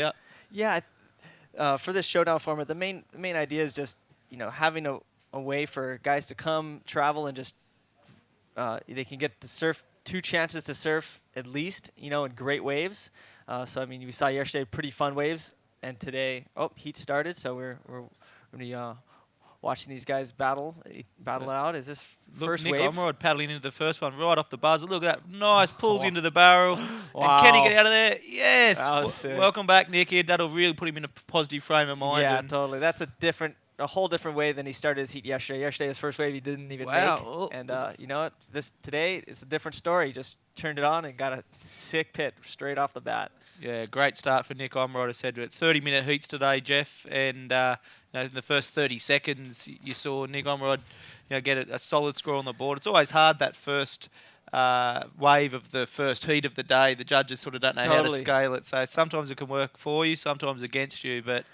Yeah. Yeah, for this showdown format, the main idea is just having a way for guys to come travel and just they can get to surf 2 chances to surf at least in great waves. So I mean we saw yesterday pretty fun waves, and today heat started, so we're gonna be watching these guys battle out. Is this Look, first Nick wave? Ormerod paddling into the first one right off the buzzer. Look at that. Nice. Pulls into the barrel. And can he get Wow, out of there? Yes. that was sick. Welcome back, Nicky. That'll really put him in a positive frame of mind. Yeah, And totally. That's a whole different wave than he started his heat yesterday. Yesterday, his first wave he didn't even wow. make. Oh, And you know what? Today it's a different story. He just turned it on and got a sick pit straight off the bat. yeah, great start for Nick Ormerod. I said 30-minute heats today, Jeff. And in the first 30 seconds, you saw Nick Ormerod get a solid score on the board. It's always hard, that first wave of the first heat of the day. The judges sort of don't know how to Totally. scale it. So sometimes it can work for you, sometimes against you. But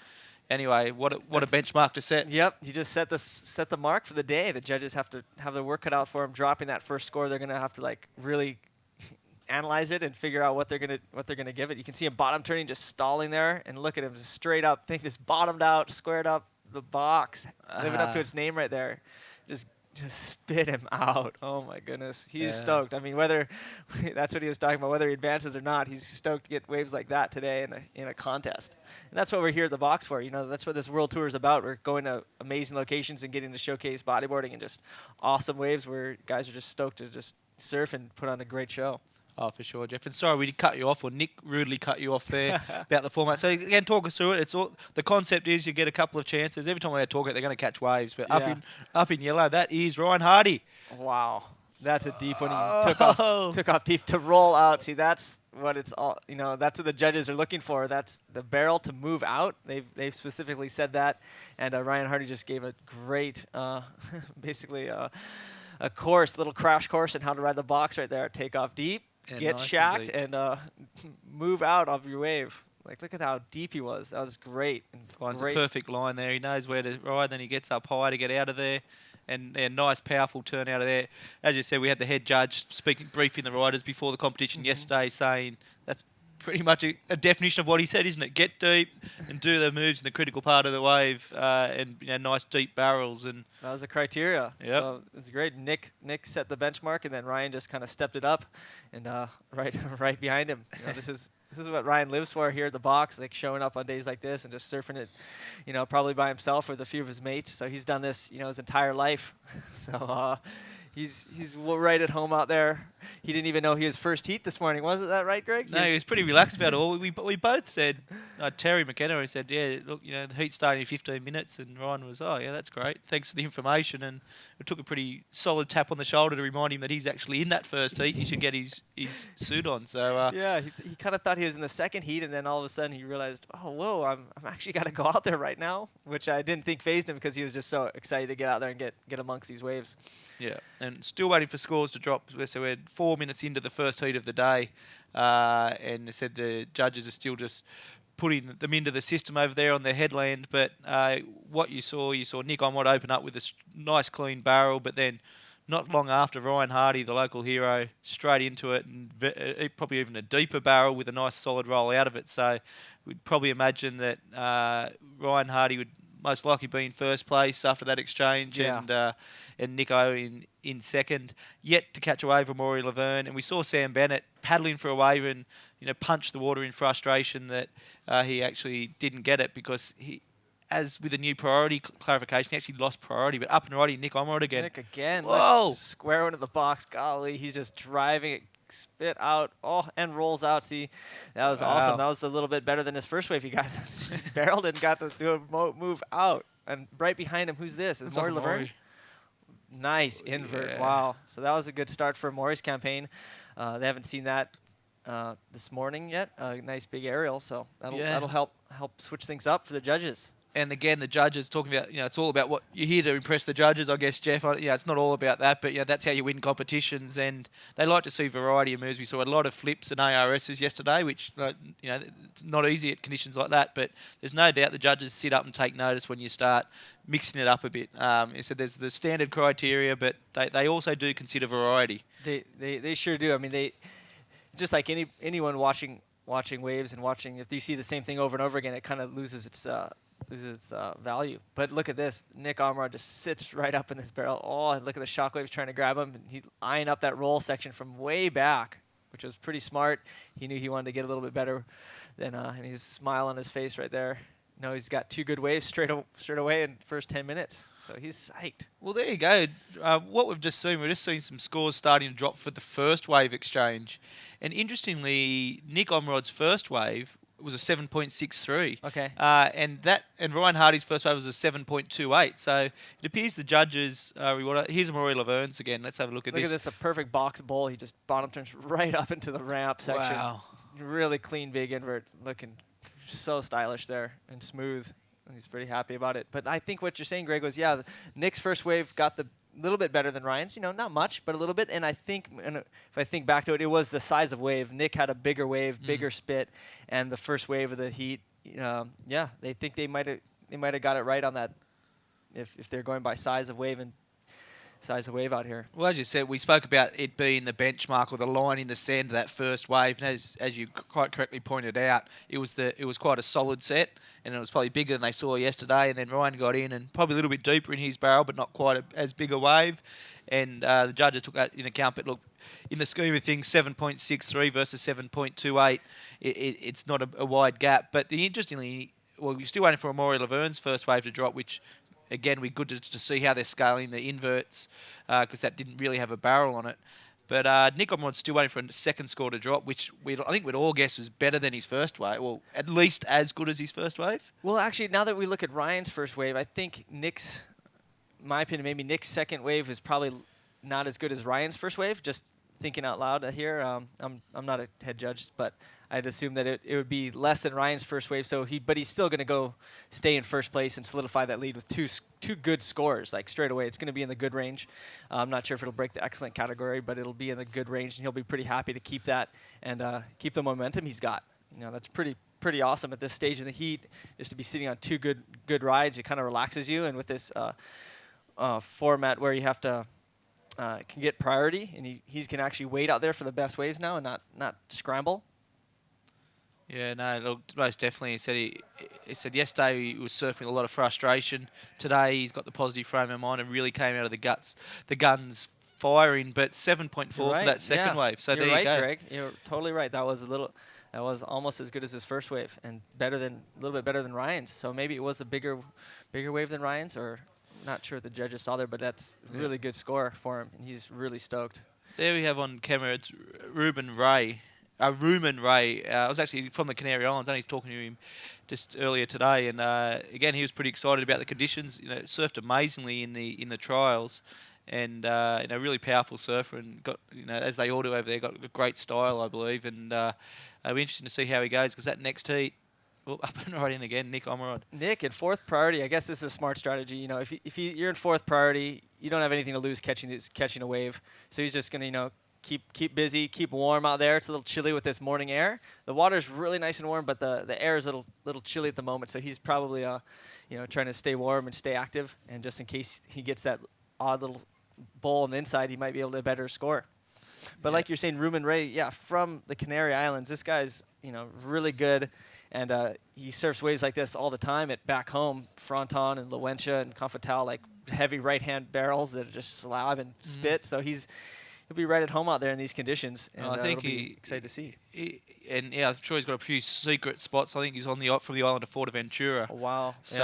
anyway, what a benchmark to set. Yep, you just set the mark for the day. The judges have to have their work cut out for them. Dropping that first score, they're gonna have to really analyze it and figure out what they're gonna give it. You can see him bottom turning, just stalling there, and look at him just straight up. Thing just bottomed out, squared up the box, living up to its name right there. Just spit him out. Oh my goodness, he's stoked. I mean, whether that's what he was talking about, whether he advances or not, he's stoked to get waves like that today in a contest. And that's what we're here at the box for. That's what this world tour is about. We're going to amazing locations and getting to showcase bodyboarding and just awesome waves where guys are just stoked to just surf and put on a great show. Oh, for sure, Jeff. And sorry we did cut you off, or Nick rudely cut you off there about the format. So again, talk us through it. The concept is you get a couple of chances. Every time we talk it, they're going to catch waves. But up in yellow, that is Ryan Hardy. Wow, that's a deep one. He took off deep to roll out. See, that's what it's all. That's what the judges are looking for. That's the barrel to move out. They've specifically said that, and Ryan Hardy just gave a great, basically a little crash course in how to ride the box right there. Take off deep. Yeah, Get nice shacked indeed. and move out of your wave. Look at how deep he was. That was great. Finds a perfect line there. He knows where to ride, then he gets up high to get out of there. And a nice, powerful turn out of there. As you said, we had the head judge briefing the riders before the competition yesterday, saying that's pretty much a definition of what he said, isn't it? Get deep and do the moves in the critical part of the wave, and nice deep barrels. And that was the criteria. Yep. So it's great. Nick set the benchmark, and then Ryan just kind of stepped it up, and right behind him. This is what Ryan lives for here at the box, like showing up on days like this and just surfing it, probably by himself with a few of his mates. So he's done this, his entire life. So he's right at home out there. He didn't even know he was first heat this morning. Wasn't that right, Greg? No, he was pretty relaxed about it all. We both said, Terry McKenna said, yeah, look, the heat's starting in 15 minutes, and Ryan was, oh, yeah, that's great. Thanks for the information. And it took a pretty solid tap on the shoulder to remind him that he's actually in that first heat. He should get his suit on. So yeah, he kind of thought he was in the second heat, and then all of a sudden he realized, oh, whoa, I'm actually got to go out there right now, which I didn't think phased him because he was just so excited to get out there and get amongst these waves. Yeah, and still waiting for scores to drop. So we're 4 minutes into the first heat of the day, and they said the judges are still just putting them into the system over there on the headland. But what you saw Nick Ormerod open up with a nice clean barrel, but then not long after, Ryan Hardy, the local hero, straight into it, and probably even a deeper barrel with a nice solid roll out of it. So we'd probably imagine that Ryan Hardy would most likely be in first place after that exchange, and Nico in second. Yet to catch a wave from Amaury Lavernhe, and we saw Sam Bennett paddling for a wave and punch the water in frustration that he actually didn't get it, because he, as with the new priority clarification, he actually lost priority. But up and righty, Nick Ormerod again. Nick again. Whoa! Look, square one at the box. Golly, he's just driving it, spit out, and rolls out. See, that was awesome. That was a little bit better than his first wave. He got barreled and got to do a move out. And right behind him, who's this? Is Amaury Lavernhe? Nice invert. Yeah. Wow. So that was a good start for Amaury's campaign. They haven't seen that this morning yet. A nice big aerial, so that'll help switch things up for the judges. And again, the judges talking about, it's all about what you're here to impress the judges, I guess, Jeff. It's not all about that, but that's how you win competitions. And they like to see variety of moves. We saw a lot of flips and ARSs yesterday, which, it's not easy at conditions like that. But there's no doubt the judges sit up and take notice when you start mixing it up a bit. So there's the standard criteria, but they also do consider variety. They sure do. I mean, they just like anyone watching watching waves and watching. If you see the same thing over and over again, it kind of loses its value. But look at this. Nick Ormerod just sits right up in this barrel. Oh, look at the shockwaves trying to grab him. And he's eyeing up that roll section from way back, which was pretty smart. He knew he wanted to get a little bit better. And he's a smile on his face right there. No, he's got 2 good waves straight away in the first 10 minutes. So he's psyched. Well, there you go. What we've just seen, we've just seen some scores starting to drop for the first wave exchange. And interestingly, Nick Ormerod's first wave was a 7.63. Okay. And Ryan Hardy's first wave was a 7.28. So it appears the judges rewarded. Here's Amaury Lavernhe's again. Let's have a look at this. Look at this, a perfect box bowl. He just bottom turns right up into the ramp section. Wow. Really clean big invert, looking so stylish there and smooth. And he's pretty happy about it. But I think what you're saying, Greg, was, Nick's first wave got the little bit better than Ryan's. Not much, but a little bit. And I think, if I think back to it, it was the size of wave. Nick had a bigger wave, bigger spit, and the first wave of the heat. They think they might have got it right on that. If they're going by size of wave and size of wave out here. Well, as you said, we spoke about it being the benchmark or the line in the sand of that first wave, and as you quite correctly pointed out, it was quite a solid set, and it was probably bigger than they saw yesterday. And then Ryan got in and probably a little bit deeper in his barrel, but not quite as big a wave. And the judges took that in account. But look, in the scheme of things, 7.63 versus 7.28, it's not a wide gap. But interestingly, we're still waiting for Amaury Lavernhe's first wave to drop, which again, we're good to see how they're scaling the inverts because that didn't really have a barrel on it. But Nick Ormerod's still waiting for a second score to drop, which I think we'd all guess was better than his first wave. Well, at least as good as his first wave. Well, actually, now that we look at Ryan's first wave, I think Nick's, in my opinion, maybe Nick's second wave is probably not as good as Ryan's first wave. Just thinking out loud here, I'm not a head judge, but I'd assume that it would be less than Ryan's first wave. But he's still going to stay in first place and solidify that lead with two good scores, like straight away. It's going to be in the good range. I'm not sure if it'll break the excellent category, but it'll be in the good range, and he'll be pretty happy to keep that and keep the momentum he's got. That's pretty awesome at this stage in the heat, just to be sitting on 2 good rides. It kind of relaxes you, and with this format where you have to can get priority, and he's can actually wait out there for the best waves now and not scramble. Yeah, no, look, most definitely. He said yesterday he was surfing with a lot of frustration. Today he's got the positive frame of mind and really came out of the guns firing. But 7.4 for that second wave. So You're there you go. Greg. You're totally right. That was almost as good as his first wave and a little bit better than Ryan's. So maybe it was a bigger wave than Ryan's, or not sure what the judges saw there, but that's a really good score for him, and he's really stoked. There we have on camera, it's Ruben Ray. I was actually from the Canary Islands, and he's talking to him just earlier today. And again, he was pretty excited about the conditions. Surfed amazingly in the trials, and really powerful surfer. And got as they all do over there, got a great style, I believe. And it'll be interesting to see how he goes because that next heat, up and right in again, Nick Ormerod. Nick in 4th priority. I guess this is a smart strategy. If you're in 4th priority, you don't have anything to lose catching a wave. So he's just gonna keep busy, keep warm out there. It's a little chilly with this morning air. The water's really nice and warm, but the air is a little chilly at the moment. So he's probably trying to stay warm and stay active, and just in case he gets that odd little bowl on the inside, he might be able to better score. But like you're saying, Ruben Ray, from the Canary Islands, this guy's really good, and he surfs waves like this all the time at back home, Fronton and Lawentia and Confortal, like heavy right-hand barrels that just slab and spit. So he'll be right at home out there in these conditions, and I think it'll be excited to see. I'm sure he's got a few secret spots. I think he's on from the island of Fortaventura. Oh, wow. So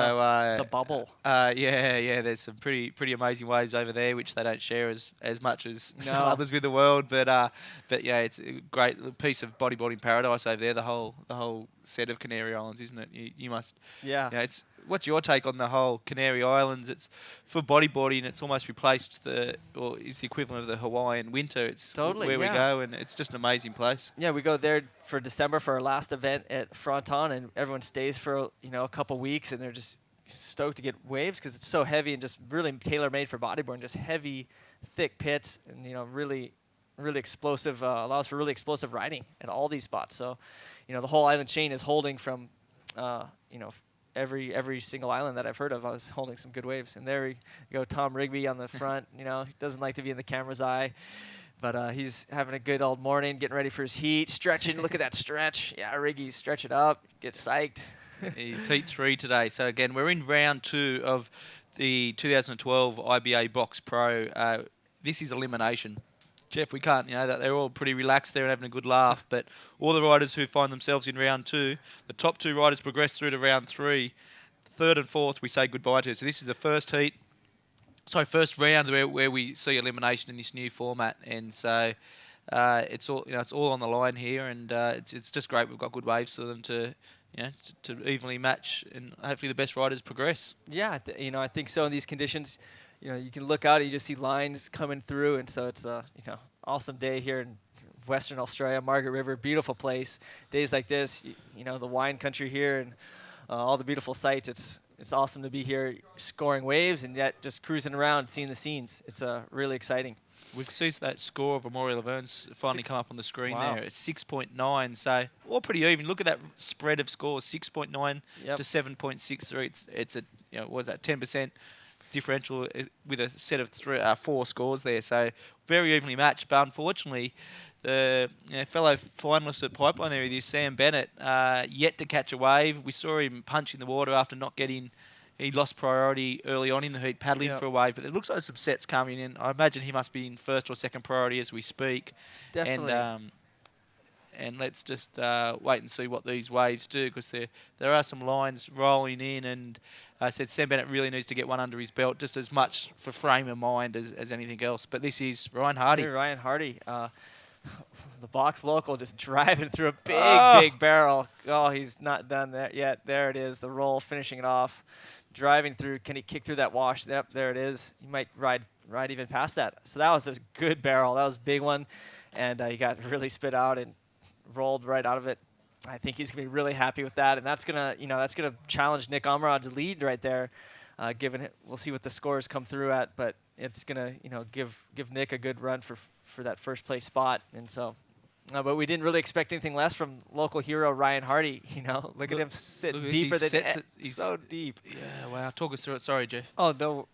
the bubble. There's some pretty amazing waves over there, which they don't share as much as some No. others with the world. But it's a great piece of bodyboarding paradise over there. The whole set of Canary Islands, isn't it? You must. Yeah. It's. What's your take on the whole Canary Islands? It's for bodyboarding. It's almost replaced is the equivalent of the Hawaiian winter. It's Totally, where we go, and it's just an amazing place. Yeah, we go there for December for our last event at Fronton, and everyone stays for a couple weeks, and they're just stoked to get waves because it's so heavy and just really tailor-made for bodyboarding. Just heavy, thick pits, and really explosive. Allows for really explosive riding at all these spots. So, the whole island chain is holding from, every single island that I've heard of. I was holding some good waves, and there we go. Tom Rigby on the front. He doesn't like to be in the camera's eye. But he's having a good old morning, getting ready for his heat, stretching. Look at that stretch. Yeah, Riggy, stretch it up, get psyched. He's heat 3 today. So again, we're in round 2 of the 2012 IBA Box Pro. This is elimination. Jeff, we can't, that they're all pretty relaxed there and having a good laugh, but all the riders who find themselves in round 2, the top 2 riders progress through to round 3. Third and fourth we say goodbye to. So this is the first round where we see elimination in this new format, and so it's all on the line here, and it's just great. We've got good waves for them to evenly match, and hopefully the best riders progress. Yeah, I think so in these conditions. You can look out and you just see lines coming through, and so it's a awesome day here in Western Australia, Margaret River, beautiful place. Days like this, the wine country here and all the beautiful sights. It's awesome to be here scoring waves and yet just cruising around, seeing the scenes. It's really exciting. We've seen that score of Amaury Lavernhe's finally come up on the screen. Wow. There. It's 6.9, so all pretty even. Look at that spread of scores, 6.9 to 7.63. It's a, what was that, 10% differential with a set of 4 scores there. So very evenly matched, but unfortunately, the fellow finalist at Pipeline there with you, Sam Bennett, yet to catch a wave. We saw him punch in the water after not getting. He lost priority early on in the heat, paddling for a wave, but it looks like some sets coming in. I imagine he must be in first or second priority as we speak. Definitely. And let's just wait and see what these waves do, because there are some lines rolling in, and I said Sam Bennett really needs to get one under his belt, just as much for frame of mind as anything else. But this is Ryan Hardy. Ryan Hardy. The box local just driving through a big barrel. Oh, he's not done that yet. There it is, the roll, finishing it off. Driving through, can he kick through that wash? Yep, there it is. He might ride even past that. So that was a good barrel. That was a big one, and he got really spit out and rolled right out of it. I think he's gonna be really happy with that, and that's gonna challenge Nick Ormerod's lead right there. We'll see what the scores come through at, but it's gonna give Nick a good run for that first place spot, and so. But we didn't really expect anything less from local hero Ryan Hardy. Look at him sit deeper than he's so deep. Yeah, wow. Talk us through it. Sorry, Jeff. Oh no,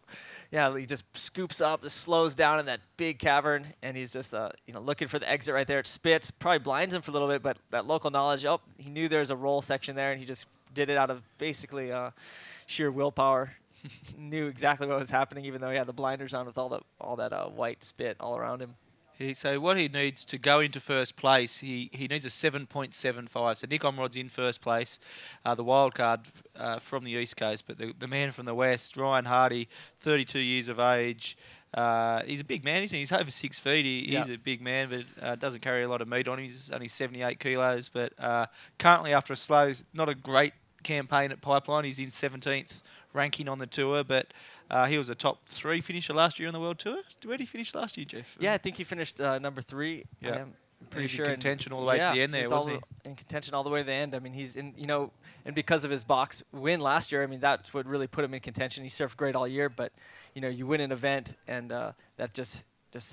yeah. He just scoops up, just slows down in that big cavern, and he's just looking for the exit right there. It spits, probably blinds him for a little bit, but that local knowledge. Oh, he knew there's a roll section there, and he just did it out of basically sheer willpower. Knew exactly what was happening, even though he had the blinders on with all that white spit all around him. So what he needs to go into first place, he needs a 7.75. So Nick Ormerod's in first place, the wild card from the East Coast, but the man from the West, Ryan Hardy, 32 years of age. He's a big man, isn't he? He's over 6 feet. He's a big man, but doesn't carry a lot of meat on him. He's only 78 kilos, but currently after a slow, not a great campaign at Pipeline. He's in 17th ranking on the tour, but he was a top 3 finisher last year on the World Tour. Where did he finish last year, Jeff? Yeah, I think he finished number 3. Yeah. I'm pretty sure. In contention all the way to the end there, wasn't he? In contention all the way to the end. I mean, he's in, and because of his box win last year, I mean, that's what really put him in contention. He surfed great all year, but, you win an event, and that just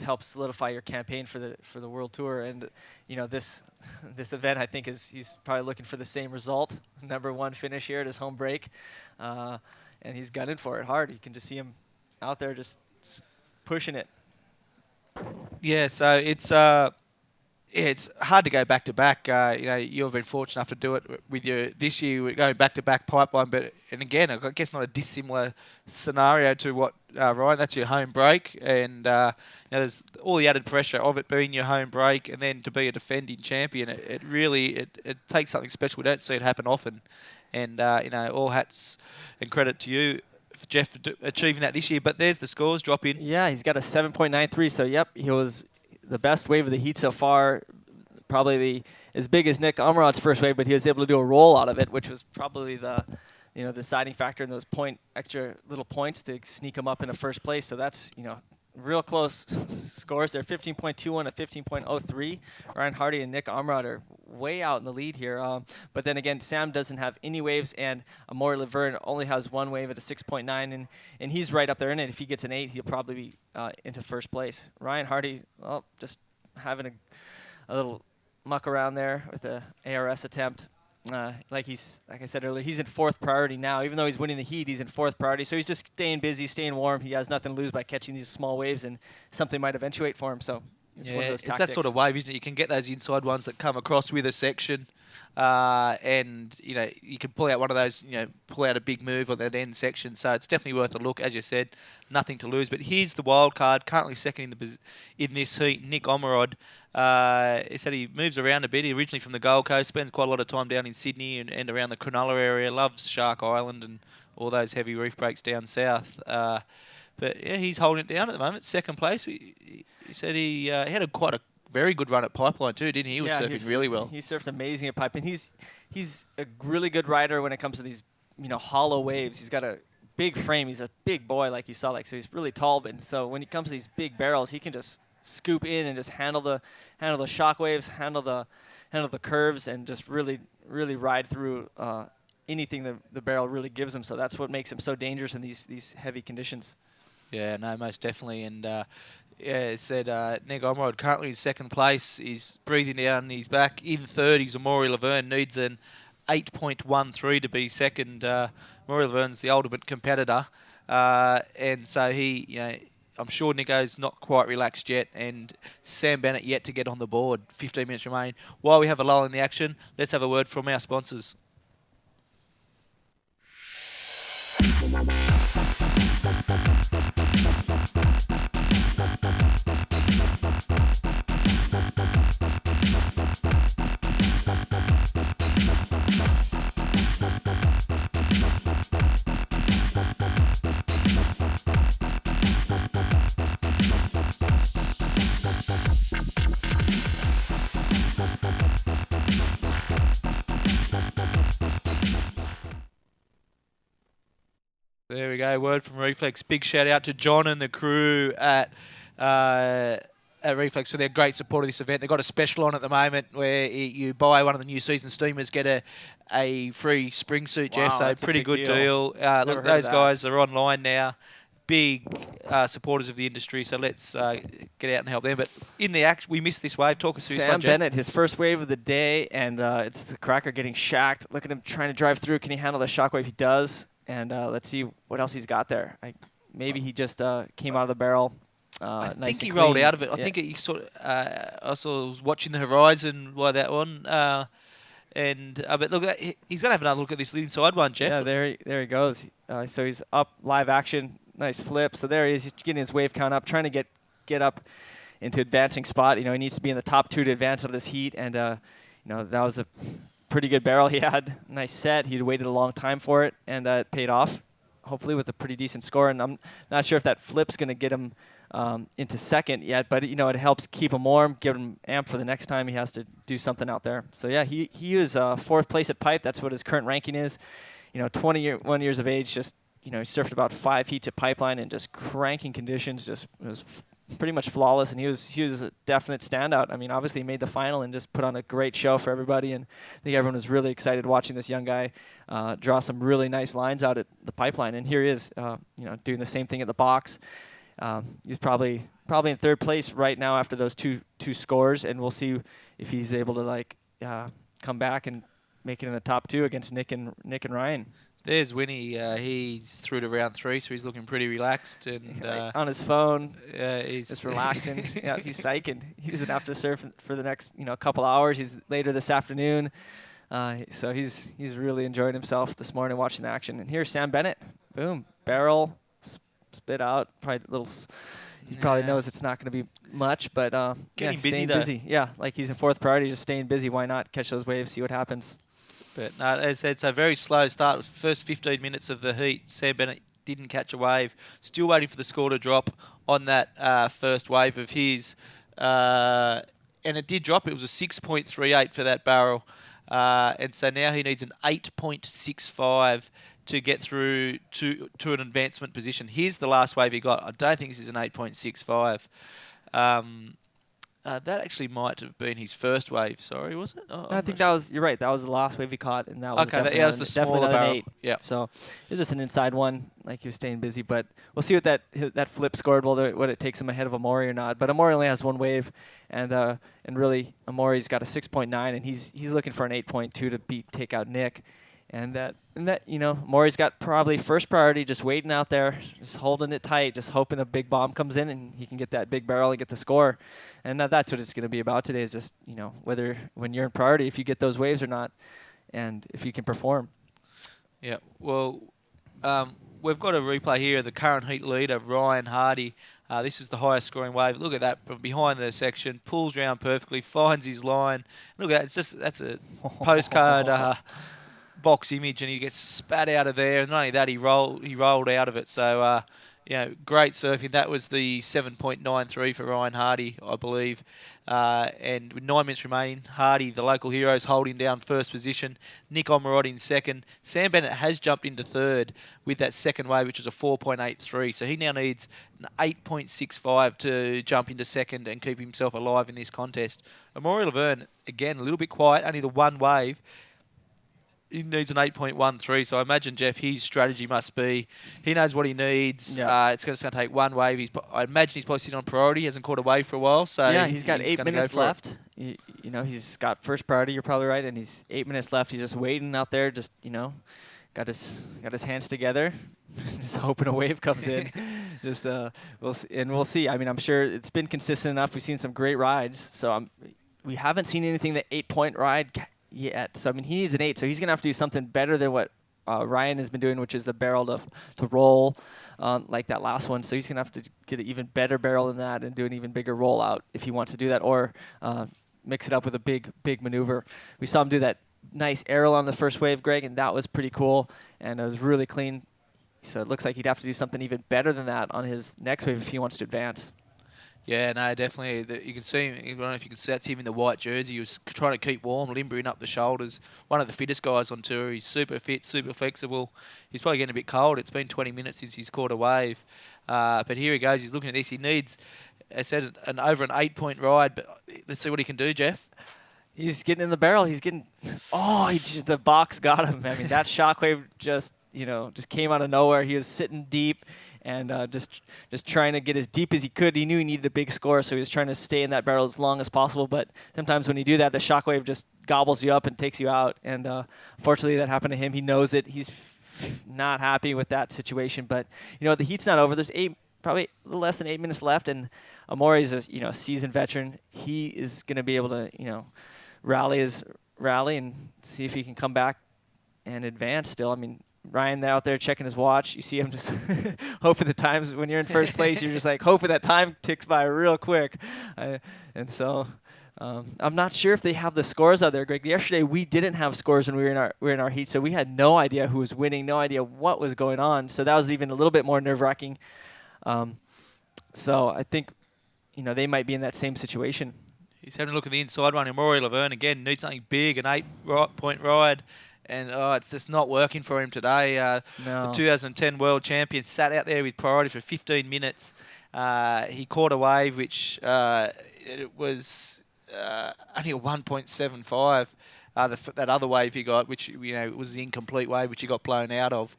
helps solidify your campaign for the World Tour. And, this event, I think, he's probably looking for the same result, number 1 finish here at his home break. And he's gunning for it hard. You can just see him out there just pushing it. Yeah, so it's hard to go back to back. You've been fortunate enough to do it with you this year. We're going back to back Pipeline, and again, I guess not a dissimilar scenario to what Ryan. That's your home break, and there's all the added pressure of it being your home break, and then to be a defending champion. It really takes something special. We don't see it happen often. And, all hats and credit to you, Jeff, for achieving that this year. But there's the scores drop in. Yeah, he's got a 7.93. So, yep, he was the best wave of the heat so far. Probably as big as Nick Ormerod's first wave, but he was able to do a roll out of it, which was probably the deciding factor in those extra little points to sneak him up into first place. So that's, real close scores there, 15.21 to 15.03. Ryan Hardy and Nick Ormerod are way out in the lead here. But then again, Sam doesn't have any waves, and Amaury Lavernhe only has 1 wave at a 6.9, and he's right up there in it. If he gets an 8, he'll probably be into first place. Ryan Hardy, just having a little muck around there with the ARS attempt. Like I said earlier, he's in 4th priority now. Even though he's winning the heat, he's in 4th priority. So he's just staying busy, staying warm. He has nothing to lose by catching these small waves, and something might eventuate for him. So It's one of those it's tactics. that sort of wave, isn't it? You can get those inside ones that come across with a section, and you can pull out one of those, pull out a big move on that end section. So it's definitely worth a look. As you said, nothing to lose. But here's the wild card, currently second in this heat, Nick Ormerod. He said he moves around a bit. He originally from the Gold Coast, spends quite a lot of time down in Sydney and around the Cronulla area. Loves Shark Island and all those heavy reef breaks down south. But yeah, he's holding it down at the moment. Second place. He said he had quite a very good run at Pipeline too, didn't he? He was surfing really well. He surfed amazing at Pipeline. He's a really good rider when it comes to these hollow waves. He's got a big frame. He's a big boy, like you saw. So he's really tall. But so when he comes to these big barrels, he can just scoop in and just handle the shock waves, handle the curves, and just really ride through anything the barrel really gives him. So that's what makes him so dangerous in these heavy conditions. Yeah, no, most definitely. And it said Nick Ormerod currently in second place. He's breathing down. He's back in third. He's Amaury Lavernhe. Needs an 8.13 to be second. Amaury Laverne's the ultimate competitor. And so I'm sure Nico's not quite relaxed yet. And Sam Bennett yet to get on the board. 15 minutes remain. While we have a lull in the action, let's have a word from our sponsors. There we go. Word from Reflex. Big shout out to John and the crew at Reflex for their great support of this event. They've got a special on at the moment where you buy one of the new season steamers, get a free spring suit, Jeff. Wow, So that's a pretty big good deal. Look, those guys are online now. Big supporters of the industry. So let's get out and help them. But in the act, we missed this wave. Talk us through this one, Sam Jeff. Bennett, his first wave of the day, and it's the cracker getting shacked. Look at him trying to drive through. Can he handle the shockwave? He does. And let's see what else he's got there. Maybe he just came out of the barrel. I nice think he and rolled clean. out of it. I think he sort of. I was watching the horizon by that one. But look, he's going to have another look at this inside one, Jeff. Yeah, there he goes. So he's up, live action, nice flip. So there he is. He's getting his wave count up, trying to get up into advancing spot. He needs to be in the top 2 to advance out of this heat. And that was a pretty good barrel he had. Nice set. He'd waited a long time for it, and it paid off, hopefully with a pretty decent score. And I'm not sure if that flip's going to get him into second yet, but it helps keep him warm, give him amp for the next time he has to do something out there. So yeah, he is 4th place at Pipe. That's what his current ranking is. 21 years of age, just he surfed about 5 heats at Pipeline in just cranking conditions. Just was pretty much flawless, and he was a definite standout. I mean, obviously he made the final and just put on a great show for everybody, and I think everyone was really excited watching this young guy draw some really nice lines out at the Pipeline. And here he is, doing the same thing at the box. He's probably in 3rd place right now after those two scores, and we'll see if he's able to come back and make it in the top 2 against Nick and Ryan. There's Winnie. He's through to round 3, so he's looking pretty relaxed and on his phone. He's just relaxing. Yeah, he's psyching. He doesn't have to surf for the next couple hours. He's later this afternoon, so he's really enjoying himself this morning watching the action. And here's Sam Bennett. Boom, barrel, spit out. Probably a little. He probably knows it's not going to be much, but getting staying busy. Yeah, like he's in 4th priority, just staying busy. Why not catch those waves? See what happens. But it's a very slow start. First 15 minutes of the heat, Sam Bennett didn't catch a wave. Still waiting for the score to drop on that first wave of his. And it did drop. It was a 6.38 for that barrel. And so now he needs an 8.65 to get through to an advancement position. Here's the last wave he got. I don't think this is an 8.65. That actually might have been his first wave. Sorry, was it? Oh, I think you're right. That was the last wave he caught, and that was that was the smaller barrel. 8. Yeah. So it was just an inside one, like he was staying busy. But we'll see what that flip scored. What it takes him ahead of Amaury or not. But Amaury only has 1 wave, and really Amaury's got a 6.9, and he's looking for an 8.2 to take out Nick. And that Maury's got probably first priority, just waiting out there, just holding it tight, just hoping a big bomb comes in and he can get that big barrel and get the score. And that's what it's going to be about today, is just whether when you're in priority, if you get those waves or not, and if you can perform. Yeah. Well, we've got a replay here of the current heat leader, Ryan Hardy. This is the highest scoring wave. Look at that from behind the section. Pulls round perfectly, finds his line. Look at that. That's a postcard box image, and he gets spat out of there. And not only that, he rolled out of it. So, great surfing. That was the 7.93 for Ryan Hardy, I believe. And with 9 minutes remaining, Hardy, the local hero, is holding down first position. Nick Ormerod in second. Sam Bennett has jumped into third with that second wave, which was a 4.83. So he now needs an 8.65 to jump into second and keep himself alive in this contest. Amaury Lavernhe, again, a little bit quiet, only the one wave. He needs an 8.13, so I imagine, Jeff, his strategy must be he knows what he needs. Yeah. It's going to take one wave. I imagine he's probably sitting on priority. He hasn't caught a wave for a while. So yeah, he's got 8 minutes left. He's Got first priority, you're probably right, and he's 8 minutes left. He's just waiting out there, just, got his hands together, just hoping a wave comes in. We'll see. I mean, I'm sure it's been consistent enough. We've seen some great rides, so we haven't seen anything that 8-point ride yet. So, I mean, he needs an 8, so he's going to have to do something better than what Ryan has been doing, which is the barrel to roll like that last one. So he's going to have to get an even better barrel than that and do an even bigger rollout if he wants to do that, or mix it up with a big maneuver. We saw him do that nice aerial on the first wave, Greg, and that was pretty cool, and it was really clean. So it looks like he'd have to do something even better than that on his next wave if he wants to advance. Yeah, no, definitely. You can see him. I don't know if you can see, that's him in the white jersey. He was trying to keep warm, limbering up the shoulders. One of the fittest guys on tour. He's super fit, super flexible. He's probably getting a bit cold. It's been 20 minutes since he's caught a wave. But here he goes. He's looking at this. He needs, I said, over an 8-point ride. But let's see what he can do, Jeff. He's getting in the barrel. He's getting. The box got him. I mean, that shockwave just came out of nowhere. He was sitting deep and just trying to get as deep as he could. He knew he needed a big score, so he was trying to stay in that barrel as long as possible. But sometimes when you do that, the shockwave just gobbles you up and takes you out. And unfortunately, that happened to him. He knows it. He's not happy with that situation. But the heat's not over. There's probably a little less than 8 minutes left, and Amaury's a seasoned veteran. He is going to be able to rally and see if he can come back and advance still. I mean, Ryan out there checking his watch. You see him just hoping the times when you're in first place, you're just like hoping that time ticks by real quick. And so I'm not sure if they have the scores out there, Greg. Yesterday we didn't have scores when we were in our heat, so we had no idea who was winning, no idea what was going on. So that was even a little bit more nerve-wracking. So I think they might be in that same situation. He's having a look at the inside one. Amaury Lavernhe again needs something big, an 8-point ride. And it's just not working for him today. No. The 2010 world champion sat out there with priority for 15 minutes. He caught a wave, which it was only a 1.75. That other wave he got, which was the incomplete wave, which he got blown out of.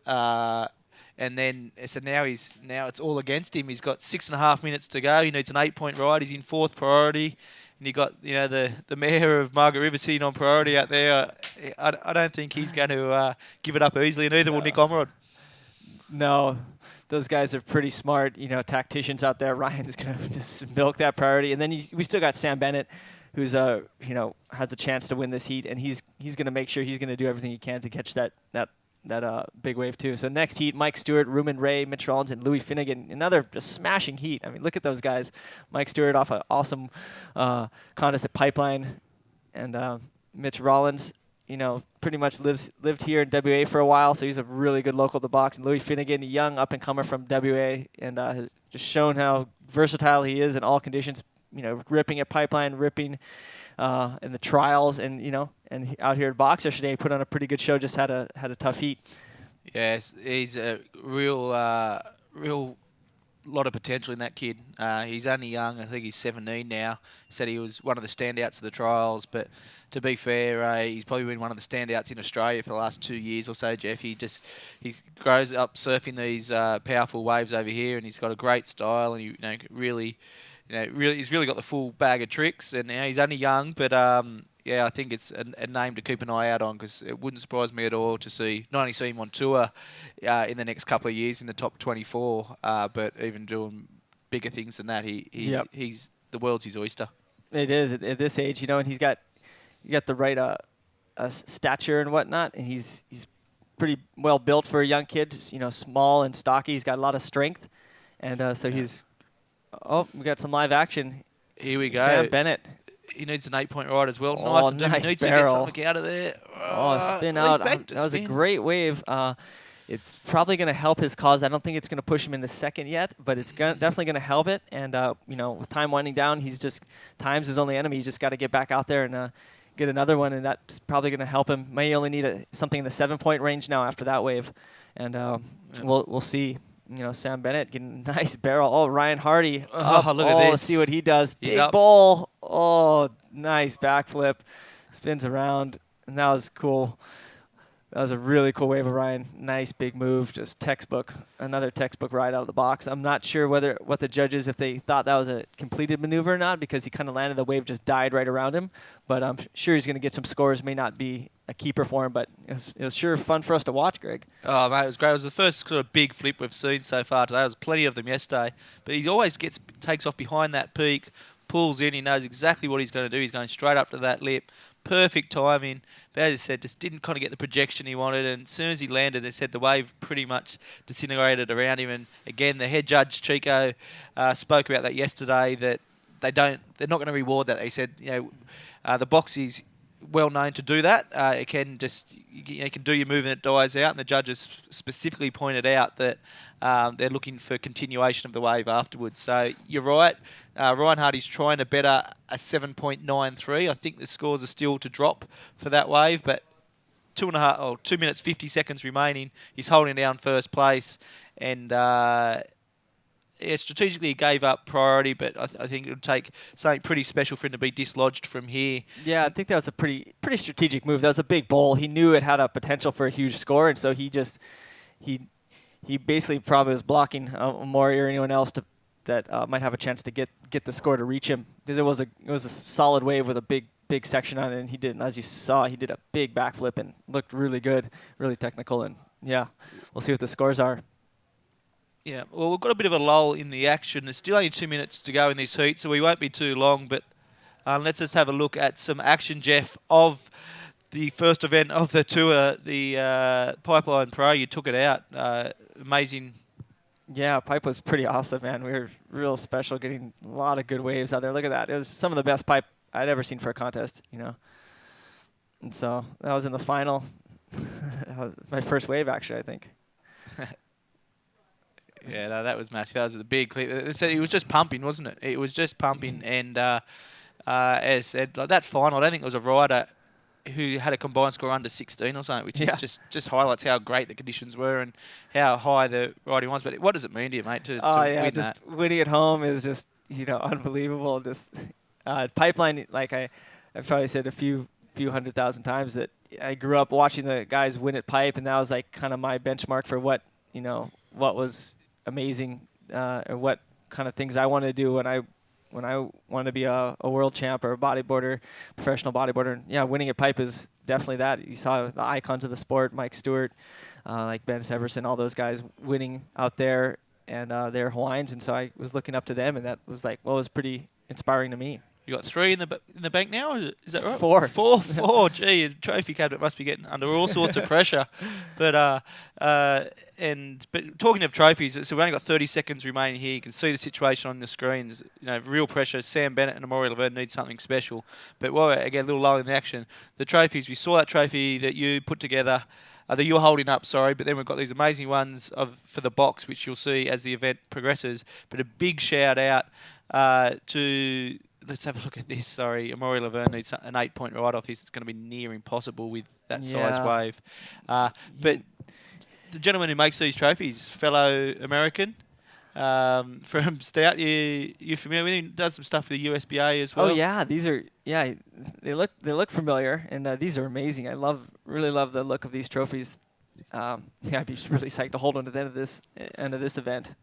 And then so now it's all against him. He's got 6.5 minutes to go. He needs an 8-point ride. He's in fourth priority. And you got the mayor of Margaret River sitting on priority out there. I don't think he's going to give it up easily, and neither will Nick Ormerod. No, those guys are pretty smart, tacticians out there. Ryan is going to just milk that priority, and then we still got Sam Bennett, who's has a chance to win this heat, and he's going to make sure he's going to do everything he can to catch that big wave too. So next heat, Mike Stewart, Ruben Ray, Mitch Rollins, and Louis Finnegan. Another just smashing heat. I mean, look at those guys. Mike Stewart off an awesome contest at Pipeline, and Mitch Rollins, pretty much lived here in WA for a while, so he's a really good local to box. And Louis Finnegan, a young up-and-comer from WA, and has just shown how versatile he is in all conditions. Ripping at Pipeline, ripping in the trials, and and out here at Box yesterday, he put on a pretty good show. Just had a tough heat. Yes, he's a real lot of potential in that kid. He's only young. I think he's 17 now. He said he was one of the standouts of the trials, but to be fair, he's probably been one of the standouts in Australia for the last 2 years or so, Jeff. He grows up surfing these powerful waves over here, and he's got a great style, and he's really got the full bag of tricks. And he's only young, but yeah, I think it's a name to keep an eye out on, because it wouldn't surprise me at all to not only see him on tour in the next couple of years in the top 24, but even doing bigger things than that. Yep. He's the world's his oyster. It is at this age, and he's got the right stature and whatnot, and he's pretty well built for a young kid. Small and stocky. He's got a lot of strength, and so he's. Oh, we got some live action. Here we go. Sam Bennett. He needs an 8-point ride as well. Oh, Nice and nice he needs barrel. to get something out of there. Spin out. Back to That was a spin. great wave. It's probably going to help his cause. I don't think it's going to push him into second yet, but it's definitely going to help it. And, with time winding down, time's his only enemy. He's just got to get back out there and get another one, and that's probably going to help him. May only need something in the 7-point range now after that wave. And we'll see. Sam Bennett getting a nice barrel. Oh, Ryan Hardy. Oh, look at Let's this. see what he does. He's Big up. bowl. Oh, nice backflip. Spins around, and that was cool. That was a really cool wave of Ryan. Nice big move, just textbook. Another textbook ride out of the box. I'm not sure what the judges, if they thought that was a completed maneuver or not, because he kind of landed, the wave just died right around him. But I'm sure he's going to get some scores. May not be a keeper for him, but it was sure fun for us to watch, Greg. Oh, mate, it was great. It was the first sort of big flip we've seen so far today. There was plenty of them yesterday. But he always takes off behind that peak, pulls in. He knows exactly what he's going to do. He's going straight up to that lip. Perfect timing. But as I said, just didn't kind of get the projection he wanted. And as soon as he landed, they said the wave pretty much disintegrated around him. And again, the head judge, Chico, spoke about that yesterday, that they're not going to reward that. They said, the box is well known to do that. It can just, you can do your move and it dies out. And the judges specifically pointed out that they're looking for continuation of the wave afterwards. So you're right. Ryan Hardy's trying to better a 7.93. I think the scores are still to drop for that wave, but 2 minutes 50 seconds remaining. He's holding down first place, and strategically he gave up priority, but I think it would take something pretty special for him to be dislodged from here. Yeah, I think that was a pretty strategic move. That was a big bowl. He knew it had a potential for a huge score, and so he basically probably was blocking Amaury or anyone else that might have a chance to get the score to reach him, because it was a solid wave with a big section on it, and he did. And as you saw, he did a big backflip and looked really good, really technical. And yeah, we'll see what the scores are. Yeah, well, we've got a bit of a lull in the action. There's still only 2 minutes to go in this heat, so we won't be too long. But let's just have a look at some action, Jeff, of the first event of the tour, the Pipeline Pro. You took it out. Amazing. Yeah, pipe was pretty awesome, man. We were real special, getting a lot of good waves out there. Look at that. It was some of the best pipe I'd ever seen for a contest, And so that was in the final. My first wave, actually, I think. Yeah, no, that was massive. That was the big clip. It was just pumping, wasn't it? It was just pumping. And as I said, like that final, I don't think it was a rider who had a combined score under 16 or something, which is just highlights how great the conditions were and how high the riding was. But what does it mean to you, mate, to win just that? Winning at home is just, unbelievable. Just Pipeline, like I've probably said a few 100,000 times, that I grew up watching the guys win at pipe, and that was like kind of my benchmark for what was amazing, or what kind of things I wanted to do when I wanted to be a world champ or a bodyboarder, professional bodyboarder. And yeah, winning at pipe is definitely that. You saw the icons of the sport, Mike Stewart, like Ben Severson, all those guys winning out there, and they're Hawaiians, and so I was looking up to them, and that was like, well, it was pretty inspiring to me. You got 3 in the bank now, is that right? 4. 4. Gee, the trophy cabinet must be getting under all sorts of pressure. But talking of trophies, so we've only got 30 seconds remaining here. You can see the situation on the screen. There's real pressure. Sam Bennett and Amaury Lavernhe need something special. But while we're again a little low in the action, the trophies, we saw that trophy that you put together, that you're holding up, sorry, but then we've got these amazing ones for the box, which you'll see as the event progresses. But a big shout out to... Let's have a look at this. Sorry, Amaury Lavernhe needs an 8-point ride off this. It's going to be near impossible with that size wave. But the gentleman who makes these trophies, fellow American from Stout, you familiar with him? Does some stuff with the USBA as well. Oh yeah, they look familiar, and these are amazing. I really love the look of these trophies. I'd be really psyched to hold one at the end of this event.